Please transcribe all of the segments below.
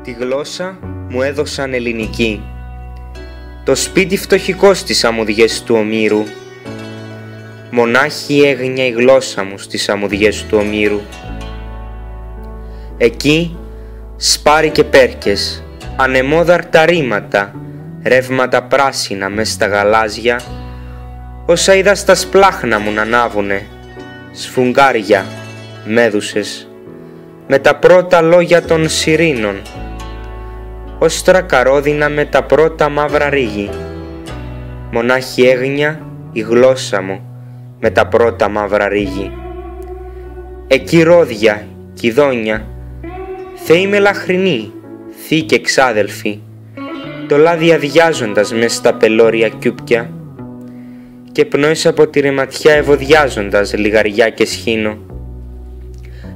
Τη γλώσσα μου έδωσαν ελληνική, το σπίτι φτωχικό στις αμμουδιές του Ομήρου. Μονάχη έγνοια η γλώσσα μου στις αμμουδιές του Ομήρου. Εκεί σπάρι και πέρκες, ανεμόδαρτα ρήματα, ρεύματα πράσινα μες στα γαλάζια, όσα είδα στα σπλάχνα μου να ανάβουνε, σφουγγάρια, μέδουσες, με τα πρώτα λόγια των σιρήνων, όστρα καρόδινα με τα πρώτα μαύρα ρίγη. Μονάχη έγνοια η γλώσσα μου με τα πρώτα μαύρα ρίγη. Εκεί ρόδια, κηδόνια, θεοί μελαχρινοί, θείοι και εξάδελφοι, το λάδι αδειάζοντας μες στα πελώρια κιούπια, και πνοές από τη ρεματιά ευωδιάζοντας λιγαριά και σχήνο.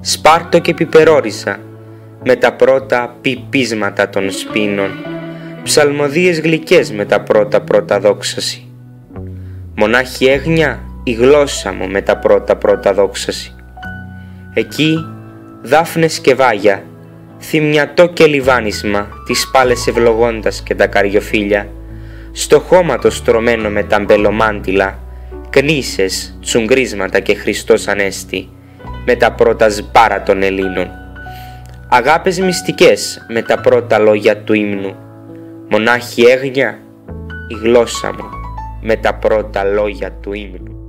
Σπάρτο και πιπερόρισα με τα πρώτα πιπίσματα των σπίνων, ψαλμοδίες γλυκές με τα πρώτα δόξαση. Μονάχη έγνοια η γλώσσα μου με τα πρώτα δόξαση. Εκεί δάφνες και βάγια, θυμιατό και λιβάνισμα, τις πάλες ευλογώντας και τα καριοφύλια, στο χώμα το στρωμένο με τα μπελομάντιλα, κνήσες, τσουγκρίσματα και Χριστός Ανέστη, με τα πρώτα σμπάρα των Ελλήνων. Αγάπες μυστικές με τα πρώτα λόγια του ύμνου. Μονάχη έγνοια η γλώσσα μου με τα πρώτα λόγια του ύμνου.